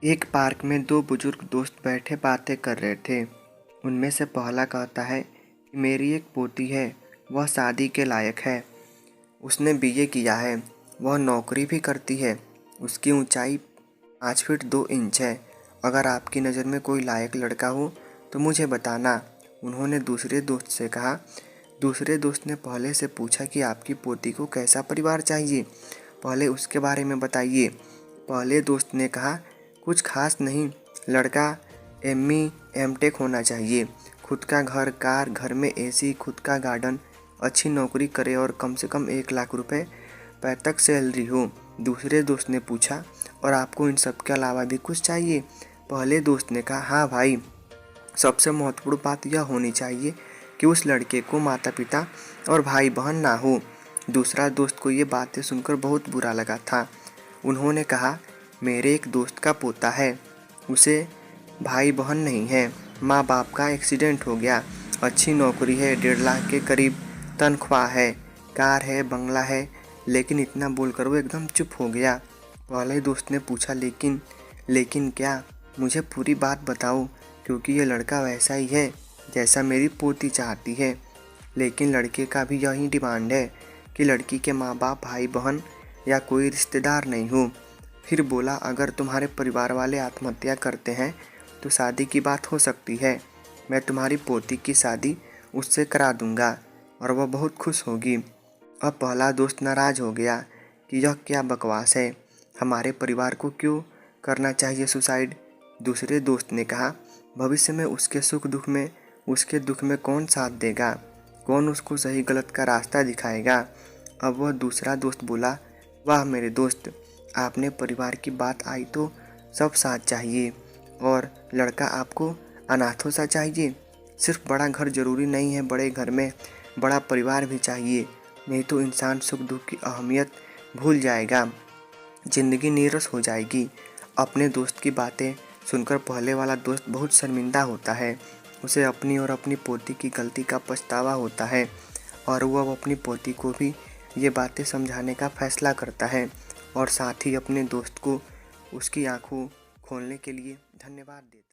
एक पार्क में दो बुजुर्ग दोस्त बैठे बातें कर रहे थे। उनमें से पहला कहता है कि मेरी एक पोती है, वह शादी के लायक है। उसने बीए किया है, वह नौकरी भी करती है। उसकी ऊंचाई 5 फीट 2 इंच है। अगर आपकी नज़र में कोई लायक लड़का हो तो मुझे बताना, उन्होंने दूसरे दोस्त से कहा। दूसरे दोस्त ने पहले से पूछा कि आपकी पोती को कैसा परिवार चाहिए, पहले उसके बारे में बताइए। पहले दोस्त ने कहा, कुछ खास नहीं, लड़का एमई एमटेक होना चाहिए, खुद का घर, कार, घर में एसी, खुद का गार्डन, अच्छी नौकरी करे और कम से कम 1 लाख रुपए तक सैलरी हो। दूसरे दोस्त ने पूछा, और आपको इन सब के अलावा भी कुछ चाहिए? पहले दोस्त ने कहा, हाँ भाई, सबसे महत्वपूर्ण बात यह होनी चाहिए कि उस लड़के को माता पिता और भाई बहन ना हो। दूसरा दोस्त को ये बातें सुनकर बहुत बुरा लगा था। उन्होंने कहा, मेरे एक दोस्त का पोता है, उसे भाई बहन नहीं है, माँ बाप का एक्सीडेंट हो गया, अच्छी नौकरी है, 1.5 लाख के करीब तनख्वाह है, कार है, बंगला है। लेकिन इतना बोलकर वो एकदम चुप हो गया। पहले दोस्त ने पूछा, लेकिन क्या? मुझे पूरी बात बताओ, क्योंकि ये लड़का वैसा ही है जैसा मेरी पोती चाहती है। लेकिन लड़के का भी यही डिमांड है कि लड़की के माँ बाप, भाई बहन या कोई रिश्तेदार नहीं हो। फिर बोला, अगर तुम्हारे परिवार वाले आत्महत्या करते हैं तो शादी की बात हो सकती है। मैं तुम्हारी पोती की शादी उससे करा दूंगा और वह बहुत खुश होगी। अब पहला दोस्त नाराज़ हो गया कि यह क्या बकवास है, हमारे परिवार को क्यों करना चाहिए सुसाइड। दूसरे दोस्त ने कहा, भविष्य में उसके सुख दुख में, उसके दुख में कौन साथ देगा, कौन उसको सही गलत का रास्ता दिखाएगा। अब वह दूसरा दोस्त बोला, वाह मेरे दोस्त, आपने परिवार की बात आई तो सब साथ चाहिए, और लड़का आपको अनाथों सा चाहिए। सिर्फ बड़ा घर ज़रूरी नहीं है, बड़े घर में बड़ा परिवार भी चाहिए, नहीं तो इंसान सुख दुख की अहमियत भूल जाएगा, ज़िंदगी नीरस हो जाएगी। अपने दोस्त की बातें सुनकर पहले वाला दोस्त बहुत शर्मिंदा होता है। उसे अपनी और अपनी पोती की गलती का पछतावा होता है और वह अपनी पोती को भी ये बातें समझाने का फैसला करता है और साथ ही अपने दोस्त को उसकी आंखों खोलने के लिए धन्यवाद देता है।